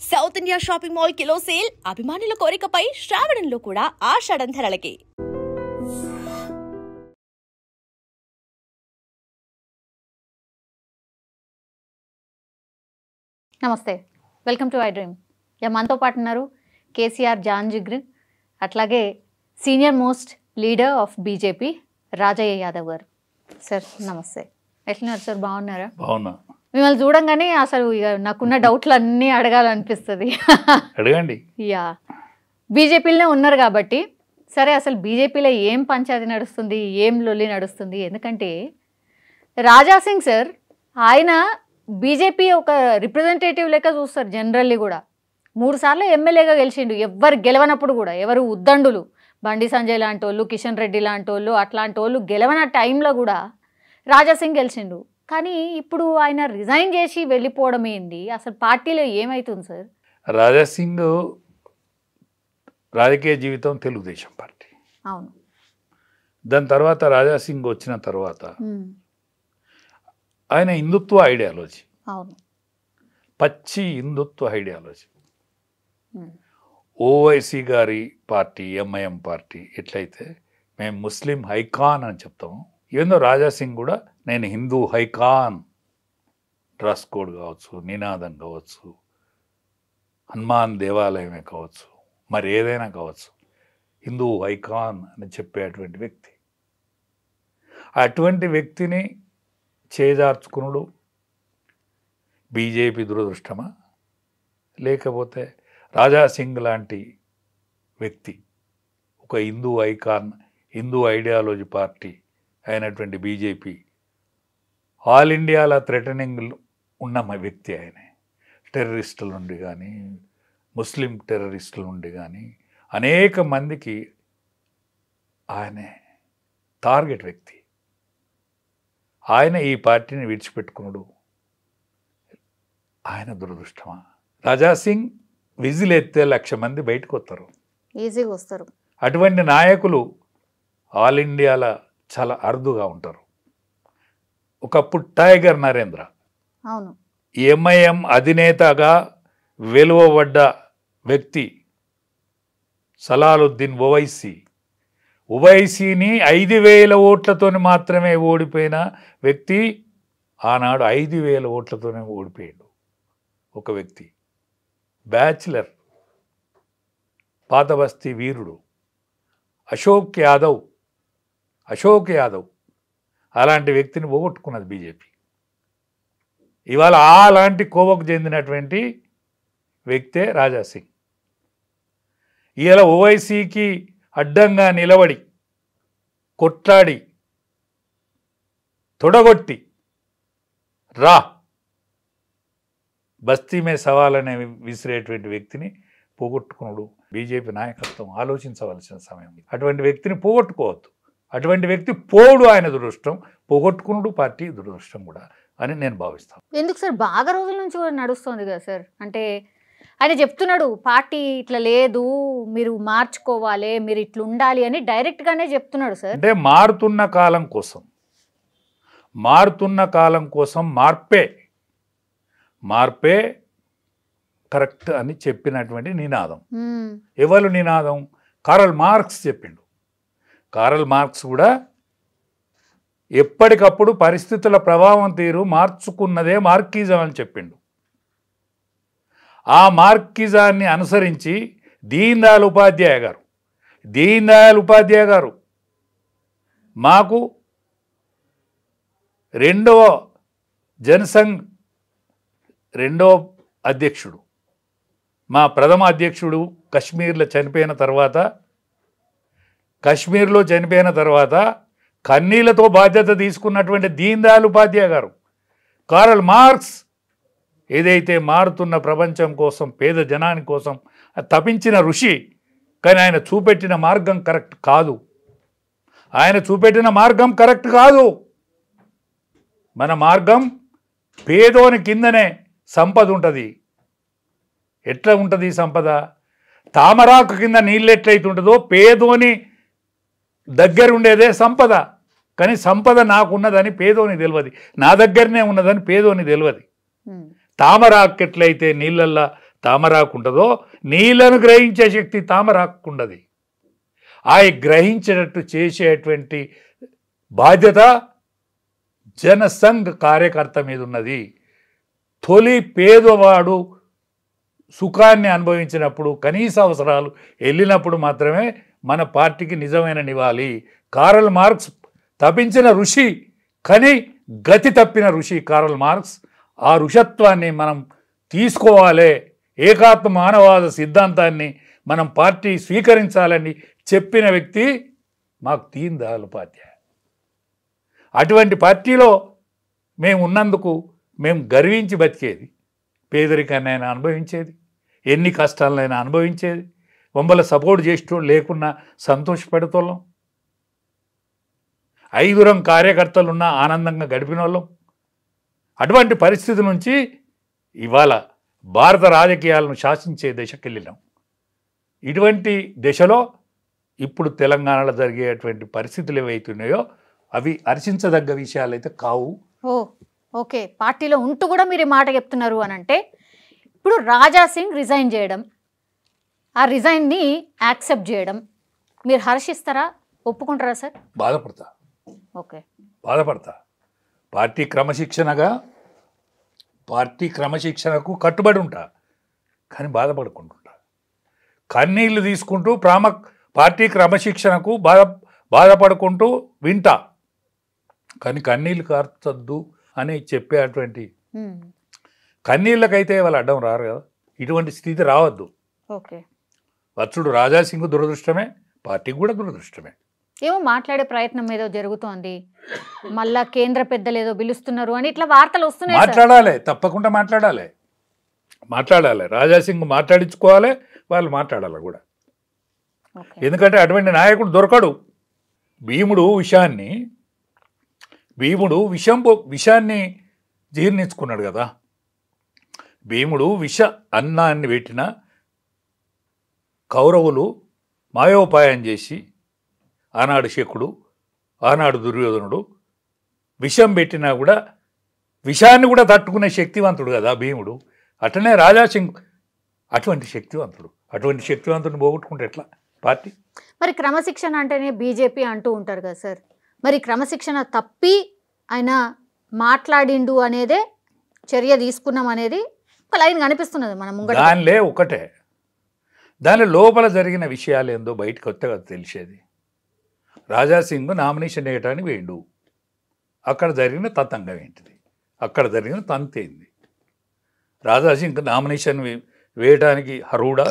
South India shopping mall kilo sale అభిమానుల కోరికపై శ్రావణంలో కూడా ఆషాఢం ధరలకి. నమస్తే, వెల్కమ్ టు ఐ డ్రీమ్. మనతో పాటు ఉన్నారు కేసీఆర్ జాన్ జిగ్ర్, అట్లాగే senior most leader of BJP Rajaiah Yadav గారు. సార్ నమస్తే, ఎట్లున్నారు సార్? బాగున్నారా? బాగున్నా. మిమ్మల్ని చూడంగానే అసలు ఇక నాకున్న డౌట్లు అన్నీ అడగాలనిపిస్తుంది. అడగండి. యా, బీజేపీలోనే ఉన్నారు కాబట్టి సరే, అసలు బీజేపీలో ఏం పంచాయతీ నడుస్తుంది, ఏం లొల్లి నడుస్తుంది? ఎందుకంటే రాజాసింగ్ సార్ ఆయన బీజేపీ ఒక రిప్రజెంటేటివ్ లెక్క చూస్తారు జనరల్లీ కూడా. 3 సార్లు ఎమ్మెల్యేగా గెలిచిండు. ఎవరు గెలవనప్పుడు కూడా, ఎవరు ఉద్దండులు బండి సంజయ్ లాంటి వాళ్ళు, కిషన్ రెడ్డి లాంటి వాళ్ళు, అట్లాంటి వాళ్ళు గెలవన టైంలో కూడా రాజాసింగ్ గెలిచిండు. కానీ ఇప్పుడు ఆయన రిజైన్ చేసి వెళ్ళిపోవడం ఏంది? అసలు పార్టీలో ఏమవుతుంది సార్? రాజాసింగ్ రాజకీయ జీవితం తెలుగుదేశం పార్టీ. అవును. దాని తర్వాత రాజాసింగ్ వచ్చిన తర్వాత ఆయన హిందుత్వ ఐడియాలజీ, అవును, పచ్చి హిందుత్వ ఐడియాలజీ. ఓవైసీ గారి పార్టీ, ఎంఐఎం పార్టీ ఎట్లయితే మేము ముస్లిం హైకాన్ అని చెప్తాము, ఏందో రాజాసింగ్ కూడా నేను హిందూ హైకాన్, డ్రెస్ కోడ్ కావచ్చు, నినాదం కావచ్చు, హనుమాన్ దేవాలయమే కావచ్చు, మరి ఏదైనా కావచ్చు, హిందూ హైకాన్ అని చెప్పేటువంటి వ్యక్తి. అటువంటి వ్యక్తిని చేజార్చుకునుడు బీజేపీ దురదృష్టమా, లేకపోతే రాజాసింగ్ లాంటి వ్యక్తి ఒక Hindu icon, Hindu ideology party అయినటువంటి బీజేపీ ఆల్ ఇండియాలో థ్రెటనింగ్ ఉన్న వ్యక్తి ఆయనే. టెర్రరిస్టుల నుండి కానీ, ముస్లిం టెర్రరిస్టుల నుండి కానీ అనేక మందికి ఆయనే టార్గెట్ వ్యక్తి. ఆయన ఈ పార్టీని విడిచిపెట్టుకున్నాడు, ఆయన దురదృష్టమా? రాజాసింగ్ విజిల్ ఎత్తే 1,00,000 మంది బయటకు వస్తారు, ఈజీగా వస్తారు. అటువంటి నాయకులు ఆల్ ఇండియాలో చాలా అరుదుగా ఉంటారు. ఒకప్పుడు టైగర్ నరేంద్ర, అవును, ఎంఐఎం అధినేతగా వెలువబడ్డ వ్యక్తి సలాలుద్దీన్ ఓవైసీని 5,000 ఓట్లతో మాత్రమే ఓడిపోయిన వ్యక్తి ఆనాడు 5,000 ఓట్లతోనే ఓడిపోయాడు. ఒక వ్యక్తి బ్యాచిలర్, పాత బస్తీ వీరుడు అశోక్ యాదవ్ అలాంటి వ్యక్తిని పోగొట్టుకున్నది బీజేపీ. ఇవాళ అలాంటి కోవకు చెందినటువంటి వ్యక్తే రాజాసింగ్. ఇవాళ ఓవైసీకి అడ్డంగా నిలబడి కొట్లాడి తొడగొట్టి రా బస్తీ మే సవాలనే విసిరేటువంటి వ్యక్తిని పోగొట్టుకున్నాడు బీజేపీ నాయకత్వం. ఆలోచించవలసిన సమయం. అటువంటి వ్యక్తిని పోగొట్టుకోవద్దు. అటువంటి వ్యక్తి పోడు ఆయన దురదృష్టం, పోగొట్టుకున్నాడు పార్టీ దురదృష్టం కూడా అని నేను భావిస్తాను. ఎందుకు సార్? బాగా రోజుల నుంచి కూడా నడుస్తుంది కదా సార్. అంటే ఆయన చెప్తున్నాడు పార్టీ ఇట్లా లేదు, మీరు మార్చుకోవాలి, మీరు ఇట్లా ఉండాలి అని డైరెక్ట్గానే చెప్తున్నాడు సార్. అంటే మారుతున్న కాలం కోసం మార్పే కరెక్ట్ అని చెప్పినటువంటి నినాదం. ఎవరు నినాదం? కార్ల్ మార్క్స్ చెప్పిండు. కార్ల్ మార్క్స్ కూడా ఎప్పటికప్పుడు పరిస్థితుల ప్రభావం తీరు మార్చుకున్నదే మార్కిజం అని చెప్పిండు. ఆ మార్కిజాన్ని అనుసరించి దీన్ దయాళ్ ఉపాధ్యాయ గారు మాకు రెండవ అధ్యక్షుడు, మా ప్రథమ అధ్యక్షుడు కాశ్మీర్లో చనిపోయిన తర్వాత కన్నీళ్లతో బాధ్యత తీసుకున్నటువంటి దీన్ దయాళ్ ఉపాధ్యాయ గారు, కార్ల్ మార్క్స్ ఏదైతే మారుతున్న ప్రపంచం కోసం, పేద జనాని కోసం తపించిన ఋషి. కానీ ఆయన చూపెట్టిన మార్గం కరెక్ట్ కాదు. మన మార్గం పేదోని కిందనే సంపద ఉంటుంది. ఎట్లా ఉంటుంది సంపద? తామరాకు కింద నీళ్ళు ఎట్లయితుంటుందో పేదోని దగ్గర ఉండేదే సంపద. కానీ సంపద నాకున్నదని పేదోని తెలియదు, నా దగ్గరనే ఉన్నదని పేదోని తెలియదు. తామరాకు ఎట్లయితే నీళ్ళల్లో తామరాకు ఉంటుందో నీళ్లను గ్రహించే శక్తి తామరాకు ఉండదు. ఆ గ్రహించేటట్టు చేసేటువంటి బాధ్యత జనసంఘ్ కార్యకర్త మీద ఉన్నది. తొలి పేదవాడు సుఖాన్ని అనుభవించినప్పుడు, కనీస అవసరాలు వెళ్ళినప్పుడు మాత్రమే మన పార్టీకి నిజమైన నివాళి. కార్ల్ మార్క్స్ తప్పించిన ఋషి, కానీ గతి తప్పిన ఋషి కార్ల్ మార్క్స్. ఆ ఋషత్వాన్ని మనం తీసుకోవాలి. ఏకాత్మ మానవాద సిద్ధాంతాన్ని మనం పార్టీ స్వీకరించాలని చెప్పిన వ్యక్తి మాకు దీన్ దయాళ్ ఉపాధ్యాయ. అటువంటి పార్టీలో మేము ఉన్నందుకు మేము గర్వించి బతికేది. పేదరికాన్నైనా అనుభవించేది, ఎన్ని కష్టాలైనా అనుభవించేది, మమ్మల్ని సపోర్ట్ చేసేటోళ్ళు లేకున్నా సంతోషపడేతోళ్ళం, 5 కార్యకర్తలున్నా ఆనందంగా గడిపిన వాళ్ళం. అటువంటి పరిస్థితి నుంచి ఇవాళ భారత రాజకీయాలను శాసించే దశకి వెళ్ళినాం. ఇటువంటి దశలో ఇప్పుడు తెలంగాణలో జరిగేటువంటి పరిస్థితులు ఏవైతున్నాయో అవి హర్షించదగ్గ విషయాలు అయితే కావు. ఓకే, పార్టీలో ఉంటూ కూడా మీరు ఈ మాట చెప్తున్నారు అని అంటే, ఇప్పుడు రాజా సింగ్ రిజైన్ చేయడం, ఆ రిజైన్ని యాక్సెప్ట్ చేయడం మీరు హర్షిస్తారా, ఒప్పుకుంటారా సార్? బాధపడతా. ఓకే, బాధపడతా. పార్టీ క్రమశిక్షణకు కట్టుబడి ఉంటా, కానీ బాధపడుకుంటుంటా. కన్నీళ్లు తీసుకుంటూ పార్టీ క్రమశిక్షణకు బాధపడుకుంటూ వింటా, కానీ కన్నీళ్ళు కార్చొద్దు అని చెప్పేటువంటి కన్నీళ్ళకైతే వాళ్ళు అడ్డం రారు కదా. ఇటువంటి స్థితి రావద్దు. ఓకే, వచ్చుడు రాజాసింగ్ దురదృష్టమే, పార్టీకి కూడా దురదృష్టమే. ఏమో మాట్లాడే ప్రయత్నం ఏదో జరుగుతోంది, మళ్ళా కేంద్ర పెద్దలు ఏదో పిలుస్తున్నారు అని ఇట్లా వార్తలు వస్తున్నాయి. మాట్లాడాలి, తప్పకుండా మాట్లాడాలి. రాజాసింగ్ మాట్లాడించుకోవాలి, వాళ్ళు మాట్లాడాలి కూడా. ఎందుకంటే అటువంటి నాయకుడు దొరకడు. భీముడు విషాన్ని జీర్ణించుకున్నాడు కదా. భీముడు అన్నాన్ని పెట్టిన కౌరవులు మాయోపాయం చేసి, ఆనాడు శకుడు, ఆనాడు దుర్యోధనుడు విషం పెట్టినా కూడా విషాన్ని కూడా తట్టుకునే శక్తివంతుడు కదా భీముడు. అట్లనే రాజాసింగ్ అటువంటి శక్తివంతుడిని పోగొట్టుకుంటే ఎట్లా పార్టీ? మరి క్రమశిక్షణ అంటేనే బీజేపీ అంటూ ఉంటారు కదా సార్, మరి క్రమశిక్షణ తప్పి ఆయన మాట్లాడిండు అనేదే, చర్య తీసుకున్నాం అనేది ఒక లైన్ కనిపిస్తున్నది మన ముంగట. దానిలే ఒకటే, దాని లోపల జరిగిన విషయాలు ఏందో బయటకు వస్తే కదా తెలిసేది. రాజాసింగ్ నామినేషన్ వేయటానికి వేయండు, అక్కడ జరిగిన తతంగం ఏంటిది, అక్కడ జరిగిన తంతేంది? రాజాసింగ్ నామినేషన్ వేయటానికి అర్హుడా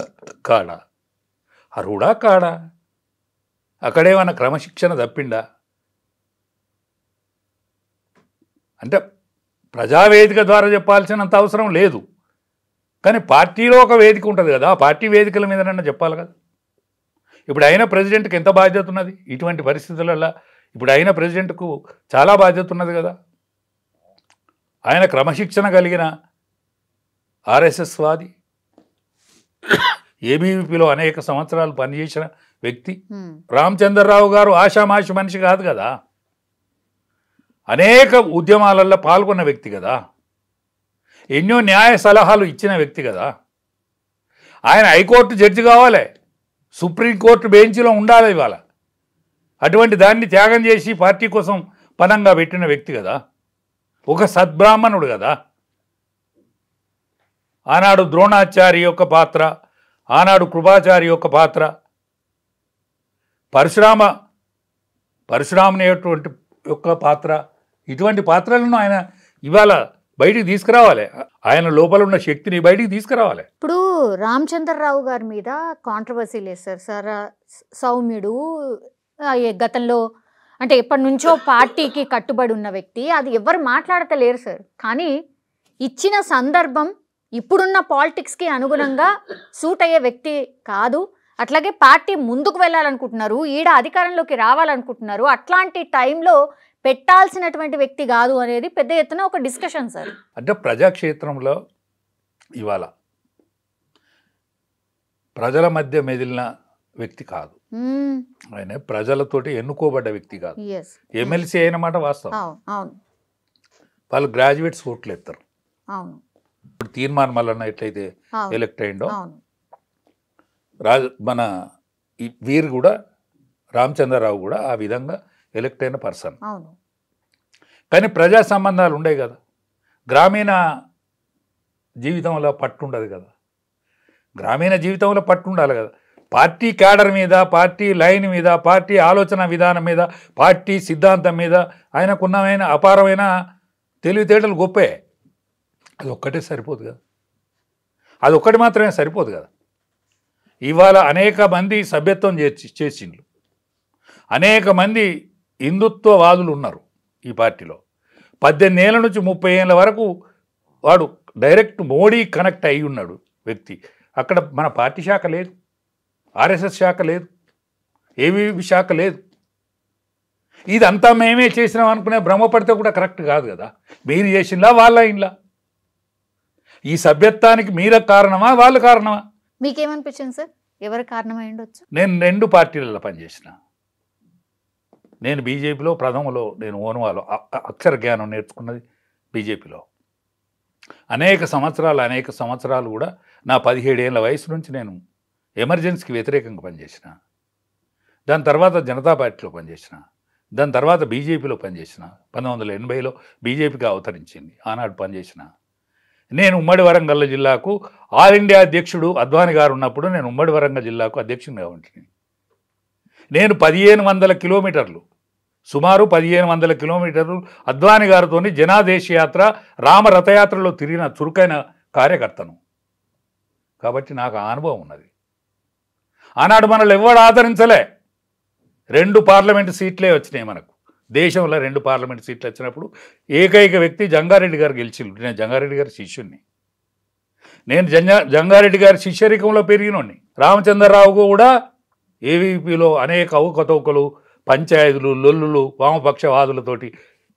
కాడా? అక్కడేమన్నా క్రమశిక్షణ తప్పిండా? అంటే ప్రజావేదిక ద్వారా చెప్పాల్సినంత అవసరం లేదు, కానీ పార్టీలో ఒక వేదిక ఉంటుంది కదా, పార్టీ వేదికల మీదనన్నా చెప్పాలి కదా. ఇప్పుడు అయిన ప్రెసిడెంట్కి ఎంత బాధ్యత ఉన్నది ఇటువంటి పరిస్థితులలో? ఇప్పుడు అయిన ప్రెసిడెంట్కు చాలా బాధ్యత ఉన్నది కదా. ఆయన క్రమశిక్షణ కలిగిన ఆర్ఎస్ఎస్ వాది, ఏబీవీపీలో అనేక సంవత్సరాలు పనిచేసిన వ్యక్తి. రామచంద్రరావు గారు ఆషామాషి మనిషి కాదు కదా, అనేక ఉద్యమాలలో పాల్గొన్న వ్యక్తి కదా, ఎన్నో న్యాయ సలహాలు ఇచ్చిన వ్యక్తి కదా. ఆయన హైకోర్టు జడ్జి కావాలి, సుప్రీంకోర్టు బెంచ్లో ఉండాలి ఇవాళ. అటువంటి దాన్ని త్యాగం చేసి పార్టీ కోసం పనంగా పెట్టిన వ్యక్తి కదా, ఒక సద్బ్రాహ్మణుడు కదా. ఆనాడు ద్రోణాచారి యొక్క పాత్ర, ఆనాడు కృపాచారి యొక్క పాత్ర, పరశురాముని యొక్క పాత్ర, ఇటువంటి పాత్రలను ఆయన ఇవాళ బయటికి తీసుకురావాలి. ఆయన లోపల ఉన్న శక్తిని బయటికి తీసుకురావాలి. ఇప్పుడు రామచంద్రరావు గారి మీద కాంట్రవర్సీ లేదు సార్. సౌమ్యుడు, గతంలో అంటే ఎప్పటి నుంచో పార్టీకి కట్టుబడి ఉన్న వ్యక్తి, అది ఎవరు మాట్లాడతలేరు సార్. కానీ ఇచ్చిన సందర్భం ఇప్పుడున్న పాలిటిక్స్కి అనుగుణంగా సూట్ అయ్యే వ్యక్తి కాదు. అట్లాగే పార్టీ ముందుకు వెళ్ళాలనుకుంటున్నారు, ఈడ అధికారంలోకి రావాలనుకుంటున్నారు, అట్లాంటి టైంలో పెట్టాల్సినటువంటి వ్యక్తి కాదు అనేది పెద్ద ఎత్తున ఒక డిస్కషన్ సార్. అంటే ప్రజాక్షేత్రంలో ఇవాళ ప్రజల మధ్య మెదిలిన వ్యక్తి కాదు, ఆయన ప్రజలతోటి ఎన్నుకోబడ్డ వ్యక్తి కాదు. ఎమ్మెల్సీ అయిన మాట వాస్తవం. వాళ్ళు గ్రాడ్యుయేట్స్ ఓట్లు ఎత్తారు, ఇప్పుడు తీర్మానం మల్లన్న ఎట్లయితే అవును. ఎలక్ట్ అయిండో అవును. మన వీరు కూడా రామచంద్రరావు కూడా ఆ విధంగా ఎలక్ట్ అయిన పర్సన్. అవును. కానీ ప్రజా సంబంధాలు ఉండే కదా, గ్రామీణ జీవితంలో పట్టు ఉండదు కదా, గ్రామీణ జీవితంలో పట్టు ఉండాలి కదా. పార్టీ క్యాడర్ మీద, పార్టీ లైన్ మీద, పార్టీ ఆలోచన విధానం మీద, పార్టీ సిద్ధాంతం మీద ఆయనకున్నమైన అపారమైన తెలివితేటలు గొప్పే. అది ఒక్కటే సరిపోదు కదా, అది ఒక్కటి మాత్రమే సరిపోదు కదా. ఇవాళ అనేక మంది సభ్యత్వం చేసిండ్రు, అనేక మంది హిందుత్వవాదులు ఉన్నారు ఈ పార్టీలో. 18 ఏళ్ళ నుంచి 30 ఏళ్ళ వరకు వాడు డైరెక్ట్ మోడీ కనెక్ట్ అయి ఉన్నాడు వ్యక్తి. అక్కడ మన పార్టీ శాఖ లేదు, ఆర్ఎస్ఎస్ శాఖ లేదు, ఏబీవీ శాఖ లేదు. ఇదంతా మేమే చేసినాం అనుకునే భ్రమపడితే కూడా కరెక్ట్ కాదు కదా. మీరు చేసిందా వాళ్ళ ఇంట్లో? ఈ సభ్యత్వానికి మీర కారణమా వాళ్ళు కారణమా? మీకేమనిపించింది సార్, ఎవరు కారణమై ఉండొచ్చు? నేను 2 పార్టీలలో పనిచేసిన. నేను బీజేపీలో ప్రథమలో నేను ఓన్వాలో అక్షర జ్ఞానం నేర్చుకున్నది బీజేపీలో. అనేక సంవత్సరాలు కూడా నా 17 ఏళ్ళ వయసు నుంచి నేను ఎమర్జెన్సీకి వ్యతిరేకంగా పనిచేసిన. దాని తర్వాత జనతా పార్టీలో పనిచేసిన, దాని తర్వాత బీజేపీలో పనిచేసిన. 1980లో బీజేపీకి అవతరించింది, ఆనాడు పనిచేసిన. నేను ఉమ్మడి వరంగల్ జిల్లాకు ఆల్ ఇండియా అధ్యక్షుడు అద్వానీ గారు ఉన్నప్పుడు నేను ఉమ్మడి వరంగల్ జిల్లాకు అధ్యక్షుడిగా ఉంటుంది. నేను 1500 కిలోమీటర్లు, సుమారు 1500 కిలోమీటర్లు అద్వానీ గారితో జనాదేశ యాత్ర, రామ రథయాత్రలో తిరిగిన చురుకైన కార్యకర్తను. కాబట్టి నాకు ఆ అనుభవం ఉన్నది. ఆనాడు మనల్ని ఎవడు ఆదరించలే. 2 పార్లమెంటు సీట్లే వచ్చినాయి మనకు. దేశంలో 2 పార్లమెంట్ సీట్లు వచ్చినప్పుడు ఏకైక వ్యక్తి జంగారెడ్డి గారు గెలిచిండు. నేను జంగారెడ్డి గారి శిష్యుణ్ణి. నేను జంగారెడ్డి గారి శిష్యరికంలో పెరిగినోడిని. రామచంద్రరావు కూడా ఏవీపీలో అనేక అవకతవకలు, పంచాయతీలు, లొల్లులు, వామపక్షవాదులతోటి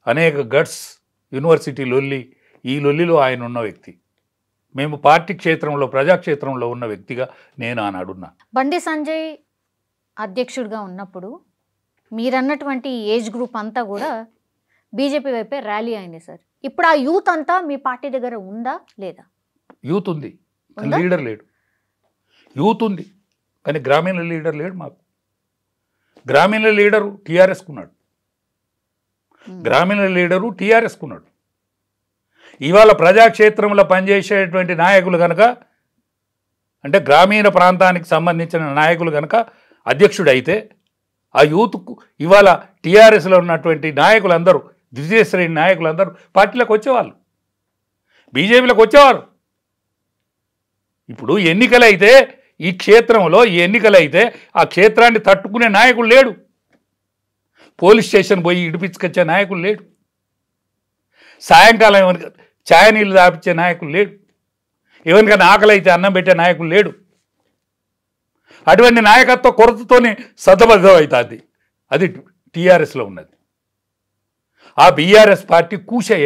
అనేక గట్స్, యూనివర్సిటీ లొల్లి, ఈ లొల్లిలో ఆయన ఉన్న వ్యక్తి. మేము పార్టీ క్షేత్రంలో, ప్రజాక్షేత్రంలో ఉన్న వ్యక్తిగా నేను ఆనాడున్నా. బండి సంజయ్ అధ్యక్షుడిగా ఉన్నప్పుడు మీరన్నటువంటి ఏజ్ గ్రూప్ అంతా కూడా బీజేపీ వైపే ర్యాలీ అయింది సార్. ఇప్పుడు ఆ యూత్ అంతా మీ పార్టీ దగ్గర ఉందా లేదా? యూత్ ఉంది కానీ లీడర్ లేడు. యూత్ ఉంది కానీ గ్రామీణ లీడర్ లేడు. మాకు గ్రామీణ లీడరు టీఆర్ఎస్కున్నాడు, గ్రామీణ లీడరు టీఆర్ఎస్కున్నాడు. ఇవాళ ప్రజాక్షేత్రంలో పనిచేసేటువంటి నాయకులు కనుక, అంటే గ్రామీణ ప్రాంతానికి సంబంధించిన నాయకులు కనుక అధ్యక్షుడు అయితే, ఆ యూత్కు ఇవాళ టీఆర్ఎస్లో ఉన్నటువంటి నాయకులందరూ, ద్వితీయ శ్రేణి నాయకులందరూ పార్టీలకు వచ్చేవాళ్ళు, బీజేపీలకు వచ్చేవారు. ఇప్పుడు ఎన్నికలైతే ఈ క్షేత్రంలో ఎన్నికలైతే ఆ క్షేత్రాన్ని తట్టుకునే నాయకుడు లేడు. పోలీస్ స్టేషన్ పోయి ఇడిపించుకొచ్చే నాయకుడు లేడు. సాయంకాలం ఎవరికి ఛాయ నీళ్ళు దాపించే నాయకుడు లేడు. ఎవరికైనా ఆకలి అయితే అన్నం పెట్టే నాయకుడు లేడు. అటువంటి నాయకత్వ కొరతతోనే సతబద్ధం అవుతుంది. అది టీఆర్ఎస్లో ఉన్నది. ఆ బీఆర్ఎస్ పార్టీ కూసే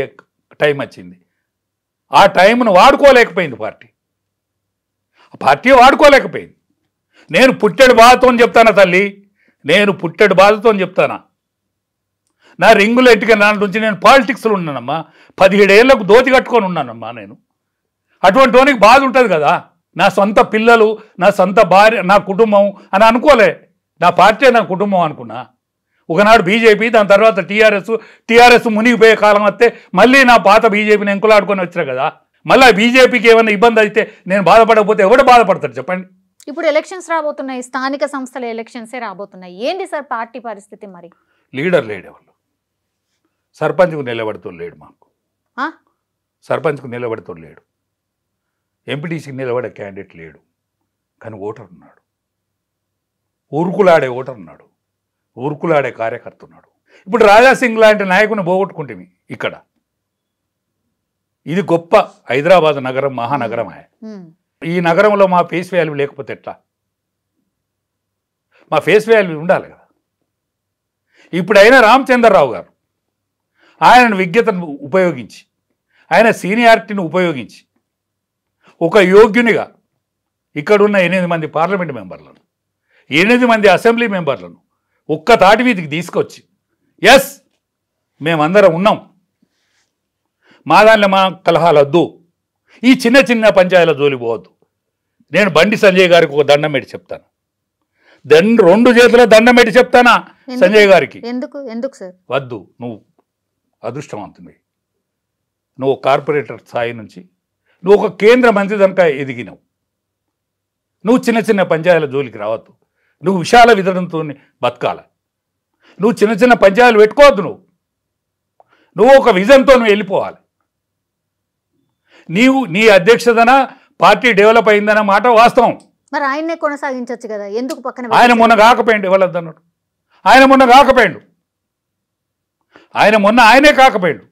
టైం వచ్చింది. ఆ టైంను వాడుకోలేకపోయింది పార్టీ. ఆ పార్టీ వాడుకోలేకపోయింది. నేను పుట్టెడు బాధతో చెప్తానా తల్లి, నేను పుట్టెడు బాధతో చెప్తానా. నా రింగులు ఎట్టుగా నాటి నుంచి నేను పాలిటిక్స్లో ఉన్నానమ్మా. 17 ఏళ్లకు దోతి కట్టుకొని ఉన్నానమ్మా నేను. అటువంటి వానికి బాధ ఉంటుంది కదా. నా సొంత పిల్లలు, నా సొంత భార్య, నా కుటుంబం అని అనుకోలే. నా పార్టీ నా కుటుంబం అనుకున్నా. ఒకనాడు బీజేపీ, దాని తర్వాత టీఆర్ఎస్ మునిగిపోయే కాలం వస్తే మళ్ళీ నా పాత బీజేపీని ఎంకులాడుకొని వచ్చా కదా. మళ్ళీ బీజేపీకి ఏమైనా ఇబ్బంది అయితే నేను బాధపడకపోతే ఎవడు బాధపడతాడు చెప్పండి. ఇప్పుడు ఎలక్షన్స్ రాబోతున్నాయి, స్థానిక సంస్థల ఎలక్షన్సే రాబోతున్నాయి. ఏంటి సార్ పార్టీ పరిస్థితి మరి? లీడర్ లేడు. ఎవరు సర్పంచ్కు నిలబడుతూ లేడు. మాకు సర్పంచ్కు నిలబడుతూ లేడు. ఎంపీటీసీకి నిలబడే క్యాండిడేట్ లేడు. కానీ ఓటర్ ఉన్నాడు. ఊరుకులాడే ఓటర్ ఉన్నాడు. ఊరుకులాడే కార్యకర్త ఉన్నాడు. ఇప్పుడు రాజాసింగ్ లాంటి నాయకుని పోగొట్టుకుంటే ఇక్కడ ఇది గొప్ప హైదరాబాద్ నగరం, మహానగరమే. ఈ నగరంలో మా ఫేస్ వాల్యూ లేకపోతే ఎట్లా? మా ఫేస్ వాల్యూ ఉండాలి కదా. ఇప్పుడైనా రామచంద్రరావు గారు ఆయన విజ్ఞతను ఉపయోగించి, ఆయన సీనియారిటీని ఉపయోగించి ఒక యోగ్యునిగా ఇక్కడున్న 8 మంది పార్లమెంట్ మెంబర్లను, 8 మంది అసెంబ్లీ మెంబర్లను ఒక్క తాటి వీధికి తీసుకొచ్చి, ఎస్ మేమందరం ఉన్నాం, మా దాంట్లో మా కలహాలు వద్దు, ఈ చిన్న చిన్న పంచాయతీల జోలికి పోవద్దు. నేను బండి సంజయ్ గారికి ఒక దండం పెట్టి చెప్తాను, రెండు చేతుల దండం పెట్టి చెప్తానా సంజయ్ గారికి. ఎందుకు సార్? వద్దు, నువ్వు అదృష్టవంతుని, నువ్వు కార్పొరేటర్ స్థాయి నుంచి నువ్వు ఒక కేంద్ర మంత్రి కనుక ఎదిగినావు. నువ్వు చిన్న చిన్న పంచాయతీల జోలికి రావద్దు. నువ్వు విశాల విధానంతో బతకాల. నువ్వు చిన్న చిన్న పంచాయతీలు పెట్టుకోవద్దు. నువ్వు ఒక విజన్తో నువ్వు వెళ్ళిపోవాలి. నీ అధ్యక్షతన పార్టీ డెవలప్ అయిందన్న మాట వాస్తవం. మరి ఆయన్నే కొనసాగించవచ్చు కదా, ఎందుకు పక్కన? ఆయన మొన్న కాకపోయిండు, ఎవరద్దన్నాడు? ఆయన మొన్న కాకపోయిండు, ఆయనే కాకపోయిండు.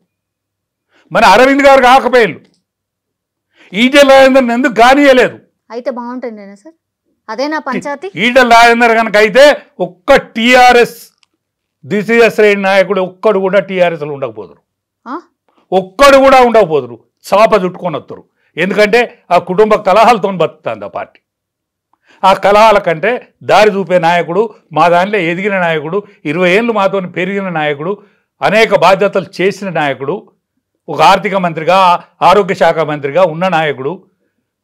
మన అరవింద్ గారు కాకపోయిండు, ఈటెల రాజేందర్ ఎందుకు కానియలేదు? అయితే బాగుంటుందేనా సార్? అదేనా పంచాయతీ? ఈటెల రాజేందర్ కనుక అయితే ఒక్క టీఆర్ఎస్ ద్వితీయ శ్రేణి నాయకుడు ఒక్కడు కూడా టీఆర్ఎస్లో ఉండకపోదురు, ఒక్కడు కూడా ఉండకపోదురు. చాప చుట్టుకొని వస్తారు. ఎందుకంటే ఆ కుటుంబ కలహాలతో బతుకుతుంది ఆ పార్టీ. ఆ కలహాల కంటే దారి చూపే నాయకుడు, మా దాంట్లో ఎదిగిన నాయకుడు, 20 ఏళ్ళు మాతో పెరిగిన నాయకుడు, అనేక బాధ్యతలు చేసిన నాయకుడు, ఒక ఆర్థిక మంత్రిగా, ఆరోగ్య శాఖ మంత్రిగా ఉన్న నాయకుడు,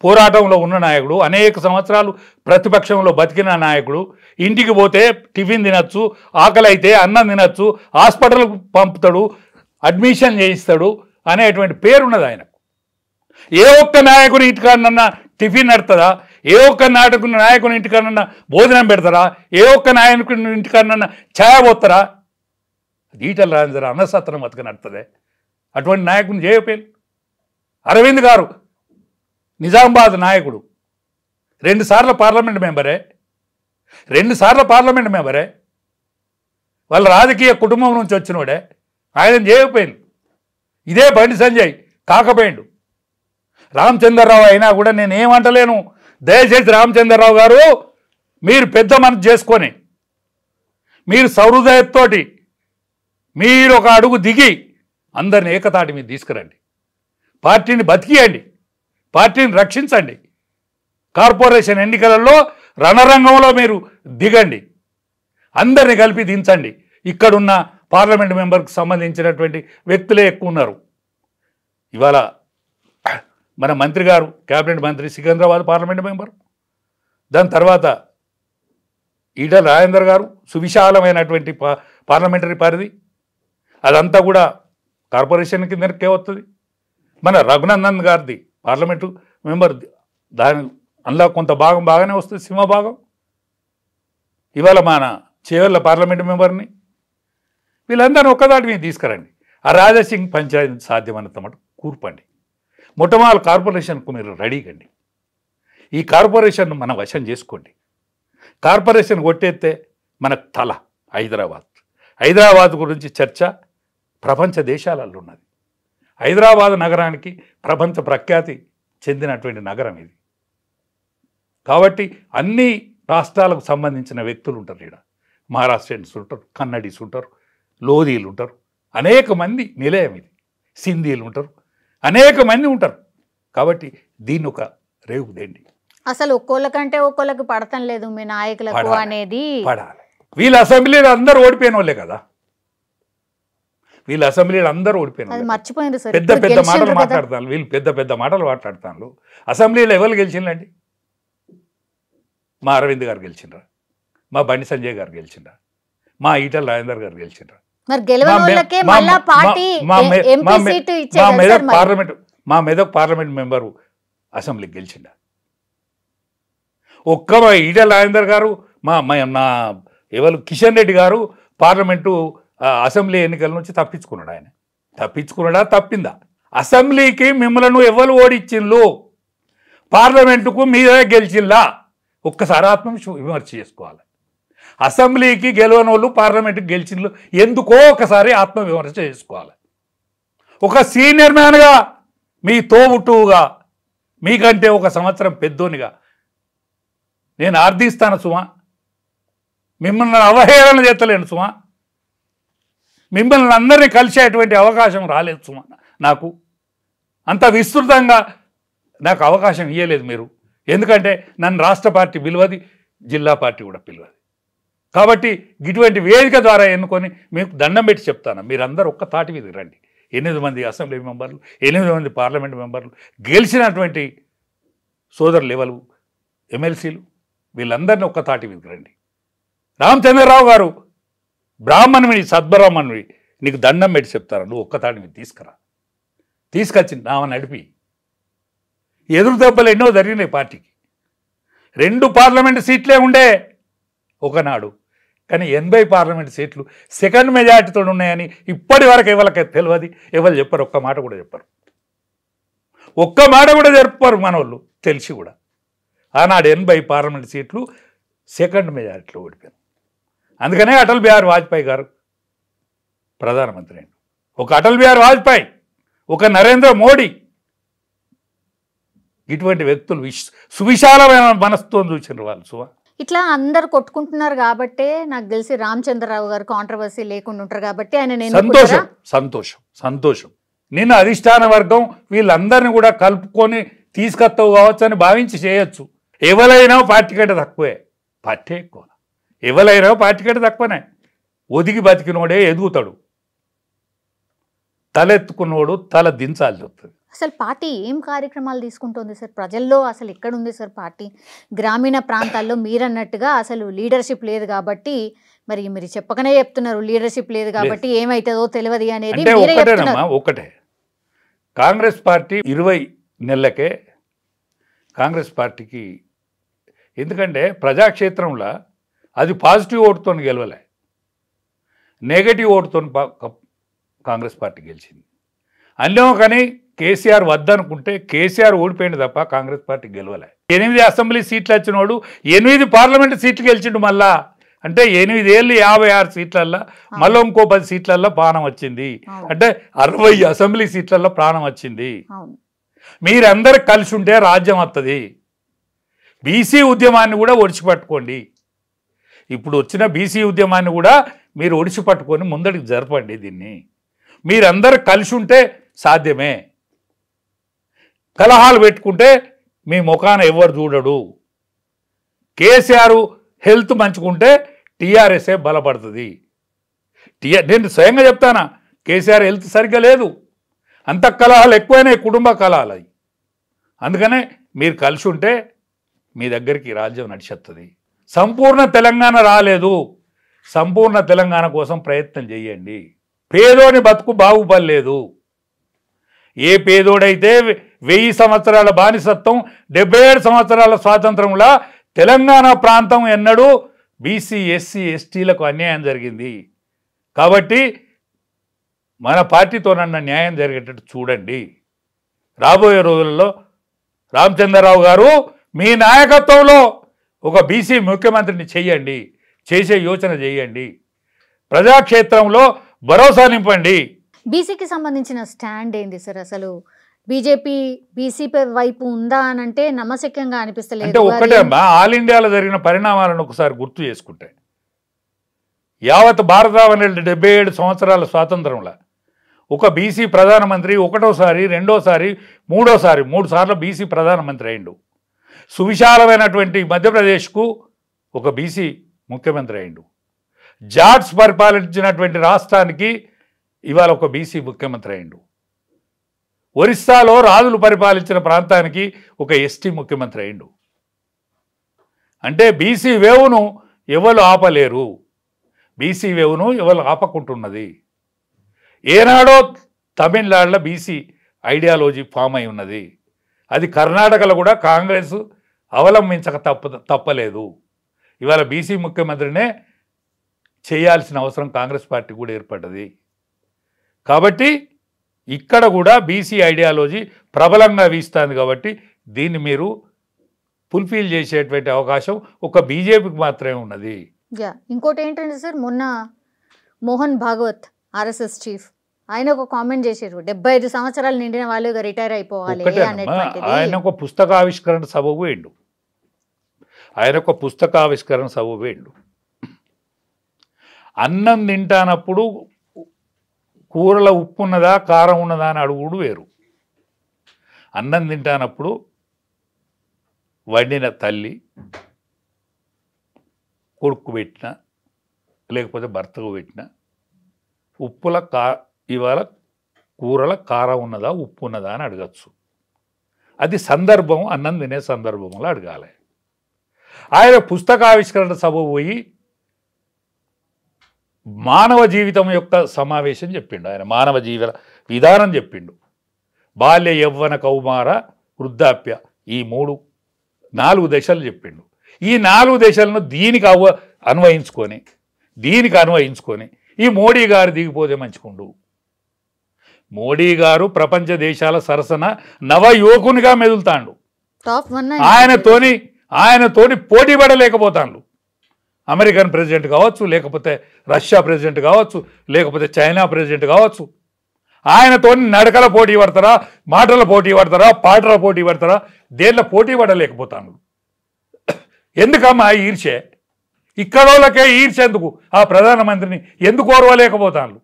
పోరాటంలో ఉన్న నాయకుడు, అనేక సంవత్సరాలు ప్రతిపక్షంలో బతికిన నాయకుడు, ఇంటికి పోతే టిఫిన్ తినచ్చు, ఆకలి అయితే అన్నం తినచ్చు, హాస్పిటల్కు పంపుతాడు, అడ్మిషన్ చేయిస్తాడు అనేటువంటి పేరున్నది ఆయనకు. ఏ ఒక్క నాయకుని ఇంటికాడనన్నా టిఫిన్ నడుతుందా? ఏ ఒక్క నాయకుని ఇంటికాడనన్నా భోజనం పెడతారా? ఏ ఒక్క నాయకుని ఇంటికాడనన్నా ఛాయ పోతారా? ఈటెల రాజేందర్ అన్నసత్రం బతుక నడుతుంది. అటువంటి నాయకుని చేయపోయారు. అరవింద్ గారు నిజామాబాద్ నాయకుడు, 2 సార్లు పార్లమెంట్ మెంబరే, 2 సార్లు పార్లమెంట్ మెంబరే, వాళ్ళ రాజకీయ కుటుంబం నుంచి వచ్చినోడే. ఆయన చేయకపోయింది. ఇదే బండి సంజయ్ కాకపోయిండు. రామచంద్రరావు అయినా కూడా నేను ఏమంటలేను. దయచేసి రామచంద్రరావు గారు, మీరు పెద్ద మనసు చేసుకొని, మీరు సౌహృదయతోటి మీరు ఒక అడుగు దిగి అందరిని ఏకతాటి మీద తీసుకురండి. పార్టీని బతికియండి, పార్టీని రక్షించండి. కార్పొరేషన్ ఎన్నికలలో రణరంగంలో మీరు దిగండి, అందరిని కలిపి దించండి. ఇక్కడున్న పార్లమెంట్ మెంబర్కి సంబంధించినటువంటి వ్యక్తులే ఎక్కువ ఉన్నారు. ఇవాళ మన మంత్రి గారు, క్యాబినెట్ మంత్రి, సికింద్రాబాద్ పార్లమెంట్ మెంబర్. దాని తర్వాత ఈటెల రాజేందర్ గారు, సువిశాలమైనటువంటి పార్లమెంటరీ పరిధి, అదంతా కూడా కార్పొరేషన్ కిందకే వస్తుంది. మన రఘునందన్ గారిది పార్లమెంటు మెంబర్, దాని అందులో కొంత భాగం బాగానే వస్తుంది, సింహభాగం. ఇవాళ మన చేవెళ్ళ పార్లమెంటు మెంబర్ని, వీళ్ళందరినీ ఒక్కదాటి మీద తీసుకురండి. ఆ రాజాసింగ్ పంచాయతీ సాధ్యమైనంత మటు కూర్పండి. మొట్టమొదటి కార్పొరేషన్కు మీరు రెడీగండి. ఈ కార్పొరేషన్ను మనం వశం చేసుకోండి. కార్పొరేషన్ కొట్టేస్తే మనకు తల హైదరాబాద్ గురించి చర్చ ప్రపంచ దేశాలలో ఉన్నది. హైదరాబాద్ నగరానికి ప్రపంచ ప్రఖ్యాతి చెందినటువంటి నగరం ఇది. కాబట్టి అన్ని రాష్ట్రాలకు సంబంధించిన వ్యక్తులు ఉంటారు. ఇక్కడ మహారాష్ట్రియన్స్ ఉంటారు, కన్నడీస్ ఉంటారు, లోధీలు ఉంటారు, అనేక మంది నిలయం ఇది. సింధీలు ఉంటారు, అనేక మంది ఉంటారు. కాబట్టి దీన్ని ఒక రేవు దేండి. అసలు ఒక్కోళ్ళకంటే ఒక్కోళ్ళకి పడతం లేదు మీ నాయకులకు అనేది పడాలి. వీళ్ళ అసెంబ్లీలో అందరూ ఓడిపోయిన వాళ్ళే కదా, వీళ్ళ అసెంబ్లీలో అందరూ ఓడిపోయిన మర్చిపోయింది. పెద్ద పెద్ద మాటలు మాట్లాడతాను, వీళ్ళు పెద్ద మాటలు మాట్లాడతాను. అసెంబ్లీలో ఎవరు గెలిచిందండి? మా అరవింద్ గారు గెలిచిండ్రా, మా బండి సంజయ్ గారు గెలిచిండ్రా, మా ఈటెల రాజేందర్ గారు గెలిచిండ్రా. మా మెదక్ పార్లమెంట్ మెంబరు అసెంబ్లీకి గెలిచిండా? ఒక్క ఈటెల రాజేందర్ గారు, నా ఎవరు కిషన్ రెడ్డి గారు పార్లమెంటు అసెంబ్లీ ఎన్నికల నుంచి తప్పించుకున్నాడు. ఆయన తప్పించుకున్నాడా, తప్పిందా? అసెంబ్లీకి మిమ్మల్ని ఎవరు ఓడిచ్చిండ్రు, పార్లమెంటుకు మీరే గెలిచిందా? ఒక్కసారి ఆత్మ విమర్శ చేసుకోవాలి. అసెంబ్లీకి గెలవని వాళ్ళు పార్లమెంట్కి గెలిచిండ్రు ఎందుకో ఒకసారి ఆత్మవిమర్శ చేసుకోవాలి. ఒక సీనియర్ మ్యాన్గా, మీ తోబుట్టువుగా, మీకంటే 1 సంవత్సరం పెద్దోనిగా నేను ఆర్థిస్తాను సుమా. మిమ్మల్ని అవహేళన చేస్తలేను సుమా. మిమ్మల్ని అందరినీ కలిసేటువంటి అవకాశం రాలేదు సుమా. నాకు అంత విస్తృతంగా నాకు అవకాశం ఇవ్వలేదు మీరు. ఎందుకంటే నన్ను రాష్ట్ర పార్టీ పిలవది, జిల్లా పార్టీ కూడా పిలవది. కాబట్టి ఇటువంటి వేదిక ద్వారా ఎన్నుకొని మీకు దండం పెట్టి చెప్తాను, మీరందరూ ఒక్క తాటి మీద రండి. 8 మంది అసెంబ్లీ మెంబర్లు, 8 మంది పార్లమెంట్ మెంబర్లు, గెలిచినటువంటి సోదరులు ఎవరు ఎమ్మెల్సీలు, వీళ్ళందరినీ ఒక్క తాటి మీదకి రండి. రామచంద్రరావు గారు బ్రాహ్మణుని, సద్బ్రాహ్మణుని, నీకు దండం పెట్టి చెప్తారా, నువ్వు ఒక్క తాటి మీద తీసుకొచ్చి నామ నడిపి. ఎదురు దెబ్బలు ఎన్నో జరిగినాయి పార్టీకి. 2 పార్లమెంటు సీట్లే ఉండే ఒకనాడు, కానీ 80 పార్లమెంటు సీట్లు సెకండ్ మెజార్టీతో ఉన్నాయని ఇప్పటి వరకు ఎవరికి తెలియదు. ఎవరు చెప్పరు, ఒక్క మాట కూడా చెప్పరు, చెప్పరు మన వాళ్ళు తెలిసి కూడా. ఆనాడు 80 పార్లమెంటు సీట్లు సెకండ్ మెజారిటీలో ఓడిపోయారు. అందుకనే అటల్ బిహారీ వాజ్పేయి గారు ప్రధానమంత్రి అయ్యారు. ఒక అటల్ బిహారీ వాజ్పేయి, ఒక నరేంద్ర మోడీ, ఇటువంటి వ్యక్తులు సువిశాలమైన మనసుతో చూసినారు వాళ్ళు. ఇట్లా అందరు కొట్టుకుంటున్నారు కాబట్టే నాకు తెలిసి రామచంద్రరావు గారు కాంట్రవర్సీ లేకుండా ఉంటారు కాబట్టి ఆయన సంతోషం సంతోషం సంతోషం. నిన్న అధిష్టాన వర్గం వీళ్ళందరినీ కూడా కలుపుకొని తీసుకొస్తావు కావచ్చు అని భావించి చేయొచ్చు. ఎవరైనా పార్టీ కంటే తక్కువే, పార్టీ ఎక్కువ. ఎవరైనా పార్టీ కంటే తక్కువనే. ఒదిగి బతికినోడే ఎదుగుతాడు, తలెత్తుకున్నోడు తల దించాల్సి వస్తుంది. అసలు పార్టీ ఏం కార్యక్రమాలు తీసుకుంటుంది సార్? ప్రజల్లో అసలు ఎక్కడుంది సార్ పార్టీ? గ్రామీణ ప్రాంతాల్లో మీరన్నట్టుగా అసలు లీడర్షిప్ లేదు కాబట్టి, మరి మీరు చెప్పకనే చెప్తున్నారు లీడర్షిప్ లేదు కాబట్టి ఏమైతుందో తెలియదు అనేది. ఒకటే, కాంగ్రెస్ పార్టీ 20 నెలలకే కాంగ్రెస్ పార్టీకి, ఎందుకంటే ప్రజాక్షేత్రంలో అది పాజిటివ్ ఓటుతో గెలవలే, నెగటివ్ ఓటుతో కాంగ్రెస్ పార్టీ గెలిచింది. అన్నో కానీ కేసీఆర్ వద్దనుకుంటే కేసీఆర్ ఓడిపోయింది తప్ప కాంగ్రెస్ పార్టీ గెలవలే. 8 అసెంబ్లీ సీట్లు వచ్చినోడు 8 పార్లమెంటు సీట్లు గెలిచిండు. మళ్ళా అంటే 8 ఏళ్ళు 56 సీట్లల్లో మళ్ళీ ఇంకో 10 సీట్లల్లో ప్రాణం వచ్చింది. అంటే 60 అసెంబ్లీ సీట్లలో ప్రాణం వచ్చింది. మీరందరూ కలిసి ఉంటే రాజ్యం వస్తుంది. బీసీ ఉద్యమాన్ని కూడా ఒడిచిపట్టుకోండి. ఇప్పుడు వచ్చిన బీసీ ఉద్యమాన్ని కూడా మీరు ఒడిచిపట్టుకొని ముందడికి జరపండి. దీన్ని మీరందరూ కలిసి ఉంటే సాధ్యమే. కలహాలు పెట్టుకుంటే మీ ముఖాన ఎవరు చూడడు. కేసీఆర్ హెల్త్ మంచుకుంటే టీఆర్ఎస్ఏ బలపడుతుంది. నేను స్వయంగా చెప్తానా, కేసీఆర్ హెల్త్ సరిగ్గా లేదు, అంత కలహాలు ఎక్కువైనాయి, కుటుంబ కలహాలు అవి. అందుకనే మీరు కలిసి ఉంటే మీ దగ్గరికి రాజ్యం నడిచేస్తుంది. సంపూర్ణ తెలంగాణ రాలేదు, సంపూర్ణ తెలంగాణ కోసం ప్రయత్నం చేయండి. పేదోని బతుకు బాగుపడలేదు. ఏ పేదోడైతే 1000 సంవత్సరాల బానిసత్వం, 77 సంవత్సరాల స్వాతంత్రంలో తెలంగాణ ప్రాంతం ఎన్నడూ బీసీ ఎస్సీ ఎస్టీలకు అన్యాయం జరిగింది. కాబట్టి మన పార్టీతోనన్న న్యాయం జరిగేటట్టు చూడండి. రాబోయే రోజుల్లో రామచంద్రరావు గారు మీ నాయకత్వంలో ఒక బీసీ ముఖ్యమంత్రిని చెయ్యండి, చేసే యోచన చేయండి. ప్రజాక్షేత్రంలో భరోసా నింపండి. బీసీకి సంబంధించిన స్టాండ్ ఏంది సార్? అసలు బీజేపీ బీసీ వైపు ఉందా అని అంటే నమ్మశక్యంగా అనిపిస్తలేదు. అంటే ఒక్కటే అమ్మా, ఆల్ ఇండియాలో జరిగిన పరిణామాలను ఒకసారి గుర్తు చేసుకుంటే, యావత్ భారతావని 77 సంవత్సరాల స్వాతంత్రంలో ఒక బీసీ ప్రధానమంత్రి ఒకటోసారి, రెండోసారి, మూడోసారి 3 సార్లు బీసీ ప్రధానమంత్రి అయిండు. సువిశాలమైనటువంటి మధ్యప్రదేశ్కు ఒక బీసీ ముఖ్యమంత్రి అయిండు. జాట్స్ పరిపాలించినటువంటి రాష్ట్రానికి ఇవాళ ఒక బీసీ ముఖ్యమంత్రి అయిండు. ఒరిస్సాలో రాజులు పరిపాలించిన ప్రాంతానికి ఒక ఎస్టీ ముఖ్యమంత్రి అయిండు. అంటే బీసీ వేవును ఎవరు ఆపలేరు, బీసీ వేవును ఎవరు ఆపకుంటున్నది. ఏనాడో తమిళనాడులో బీసీ ఐడియాలజీ ఫామ్ అయి ఉన్నది. అది కర్ణాటకలో కూడా కాంగ్రెస్ అవలంబించక తప్పలేదు. ఇవాళ బీసీ ముఖ్యమంత్రినే చేయాల్సిన అవసరం కాంగ్రెస్ పార్టీ కూడా ఏర్పడ్డది. కాబట్టి ఇక్కడ కూడా బీసీ ఐడియాలజీ ప్రబలంగా వీస్తుంది. కాబట్టి దీన్ని మీరు ఫుల్ఫిల్ చేసేటువంటి అవకాశం ఒక బీజేపీకి మాత్రమే ఉన్నది. ఇంకోటి ఏంటంటే సార్, మొన్న మోహన్ భాగవత్ ఆర్ఎస్ఎస్ చీఫ్ ఆయన ఒక కామెంట్ చేశారు, 75 సంవత్సరాలు నిండిన వాళ్ళు రిటైర్ అయిపోవాలి. ఆయన ఒక పుస్తకావిష్కరణ సభకు పోయిండు. అన్నం తింటానప్పుడు కూరల ఉప్పు ఉన్నదా కారం ఉన్నదా అని అడుగుడు వేరు. అన్నం తింటానప్పుడు వండిన తల్లి కొడుకు పెట్టిన లేకపోతే భర్తకు పెట్టిన ఉప్పుల ఇవాళ కూరల కారం ఉన్నదా ఉప్పు ఉన్నదా అని అడగచ్చు. అది సందర్భం, అన్నం తినే సందర్భంలో అడగాలి. ఆయన పుస్తకావిష్కరణ సభ పోయి మానవ జీవితం యొక్క సమావేశం చెప్పిండు. ఆయన మానవ జీవన విధానం చెప్పిండు. బాల్య యవ్వన కౌమార వృద్ధాప్య ఈ 4 దశలు చెప్పిండు. ఈ 4 దశలను దీనికి అన్వయించుకొని ఈ మోడీ గారు దిగిపోతే మంచిగుండు. మోడీ గారు ప్రపంచ దేశాల సరసన నవ యువకునిగా మెదులుతాండు. ఆయనతోని పోటీ పడలేకపోతాండు. అమెరికన్ ప్రెసిడెంట్ కావచ్చు, లేకపోతే రష్యా ప్రెసిడెంట్ కావచ్చు, లేకపోతే చైనా ప్రెసిడెంట్ కావచ్చు. ఆయనతో నడకల పోటీ పడతారా, మాటల పోటీ పడతారా, పాటల పోటీ పడతారా, దేనిలో పోటీ పడలేకపోతాను. ఎందుకమ్మా ఈర్ష్య? ఇక్కడోళ్ళకే ఈర్ష్య ఎందుకు? ఆ ప్రధానమంత్రిని ఎందుకు ఓర్వలేకపోతాను?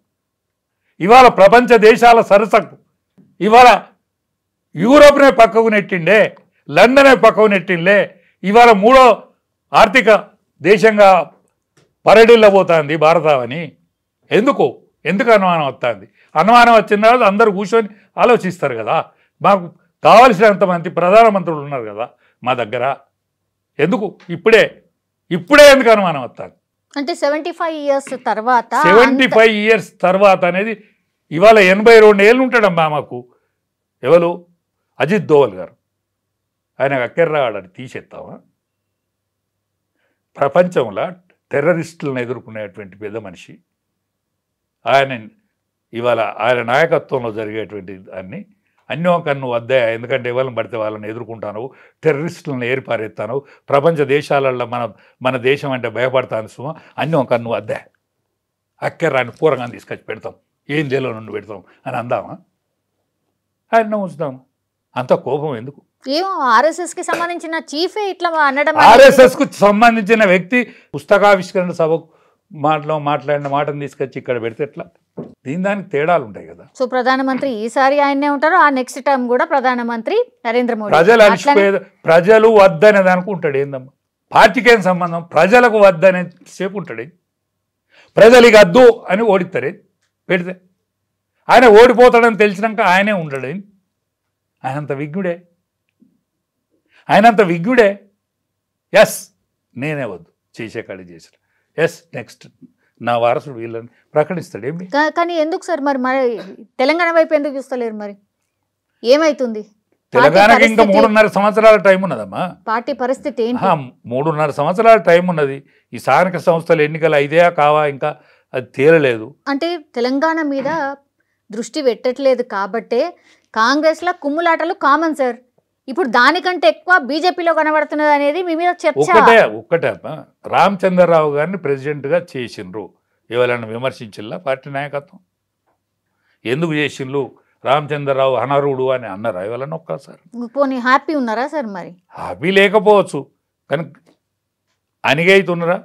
ఇవాళ ప్రపంచ దేశాల సరసకు ఇవాళ యూరోప్నే పక్కకు నెట్టిండే, లండనే పక్కకు నెట్టిండే. ఇవాళ 3వ ఆర్థిక దేశంగా పరడిల్లబోతుంది భారతావని. ఎందుకు అనుమానం వస్తుంది? అనుమానం వచ్చిన తర్వాత అందరూ కూర్చొని ఆలోచిస్తారు కదా. మాకు కావలసినంత మంది ప్రధానమంత్రులు ఉన్నారు కదా మా దగ్గర. ఎందుకు ఇప్పుడే ఎందుకు అనుమానం వస్తుంది? అంటే 75 ఇయర్స్ తర్వాత 75 ఇయర్స్ తర్వాత అనేది ఇవాళ 82 ఏళ్ళు ఉంటాడమ్మా మాకు. ఎవరు? అజిత్ దోవల్ గారు. ఆయన అక్కెర్రాడని తీసేస్తావా? ప్రపంచంలో టెర్రరిస్టులను ఎదుర్కొనేటువంటి పెద్ద మనిషి ఆయన. ఇవాళ ఆయన నాయకత్వంలో జరిగేటువంటి దాన్ని అన్నో కన్ను వద్దా. ఎందుకంటే ఎవరిని పడితే వాళ్ళని ఎదుర్కొంటాను, టెర్రరిస్టులను ఏర్పారెత్తాను, ప్రపంచ దేశాలలో మన దేశం అంటే భయపడతాను సుమా, అన్నో కన్ను వద్దా. అక్కెర్రాన్ని పూర్వంగా తీసుకొచ్చి పెడతాం, ఏం జైల్లో నుండి పెడతాం అని అందామా? ఆయన ఉంచుదామా? అంత కోపం ఎందుకు? ఏమో ఆర్ఎస్ఎస్కి సంబంధించిన చీఫే ఇట్లా అనడం. ఆర్ఎస్ఎస్కు సంబంధించిన వ్యక్తి పుస్తకావిష్కరణ సభకు మాట్లాడిన మాటను తీసుకొచ్చి ఇక్కడ పెడితే ఎట్లా? దానికి తేడాలు ఉంటాయి కదా. సో ప్రధానమంత్రి ఈసారి ఆయనే ఉంటారు, ఆ నెక్స్ట్ టర్మ్ కూడా ప్రధానమంత్రి నరేంద్ర మోడీ. ప్రజలు వద్దనే దానికి ఉంటాడు. ఏందమ్మా పార్టీకి ఏం సంబంధం? ప్రజలకు వద్దనే సేపు ఉంటాడు. ప్రజలకి వద్దు అని ఓడిస్తారే పెడితే. ఆయన ఓడిపోతాడని తెలిసినాక ఆయనే ఉండడు. ఆయనంత విజ్ఞుడే. ఎస్ నేనే వద్దు చేసే కాడి చేసిన, ఎస్ నెక్స్ట్ నా వారసుడు వీళ్ళని ప్రకటిస్తాడు. కానీ ఎందుకు సార్ మరి తెలంగాణ వైపు ఎందుకు చూస్తలేరు? మరి ఏమైతుంది? తెలంగాణకి ఇంకా 3.5 సంవత్సరాల టైం ఉన్నదమ్మా. పార్టీ పరిస్థితి 3.5 సంవత్సరాల టైం ఉన్నది. ఈ స్థానిక సంస్థల ఎన్నికలు అయితేయా కావా ఇంకా అది తేలలేదు. అంటే తెలంగాణ మీద దృష్టి పెట్టట్లేదు కాబట్టే కాంగ్రెస్లో కుమ్ములాటలు కామన్ సార్. ఇప్పుడు దానికంటే ఎక్కువ బీజేపీలో కనబడుతున్నది అనేది మీ మీద చర్చ. ఒక్కటే రామచంద్రరావు గారిని ప్రెసిడెంట్గా చేసిండ్రు, ఎవరైనా విమర్శించిల్లా పార్టీ నాయకత్వం? ఎందుకు చేసిండ్రు? రామచంద్రరావు అనర్హుడు అని అన్నారా ఎవరైనా ఒక్కసారి? పోనీ హ్యాపీ ఉన్నారా సార్? మరి హ్యాపీ లేకపోవచ్చు కానీ అనిగైతున్నారా?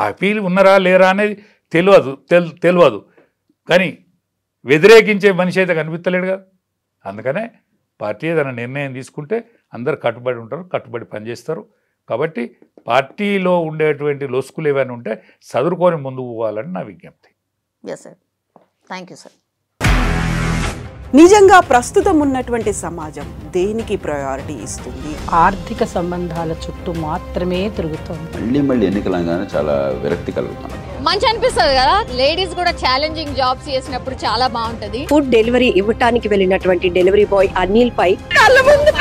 హ్యాపీ ఉన్నారా లేరా అనేది తెలియదు కానీ వ్యతిరేకించే మనిషి అయితే కనిపించలేడు కదా. అందుకనే పార్టీ ఏదైనా నిర్ణయం తీసుకుంటే అందరు కట్టుబడి ఉంటారు, కట్టుబడి పనిచేస్తారు. కాబట్టి పార్టీలో ఉండేటువంటి లొసుకులు ఏమైనా ఉంటే చదువుకొని ముందుకు పోవాలని నా విజ్ఞప్తి. Yes sir, thank you sir. నిజంగా ప్రస్తుతం ఉన్నటువంటి సమాజం దేనికి ప్రయారిటీ ఇస్తుంది? ఆర్థిక సంబంధాల చుట్టూ మాత్రమే తిరుగుతుంది. మళ్ళీ ఎన్నికలంగానే చాలా విరక్తి కలుగుతాను. మంచి అనిపిస్తుంది కదా, లేడీస్ కూడా ఛాలెంజింగ్ జాబ్స్ చేసినప్పుడు చాలా బాగుంటది. ఫుడ్ డెలివరీ ఇవ్వటానికి వెళ్ళినటువంటి డెలివరీ బాయ్ అనిల్ పై కళ్ళ ముందు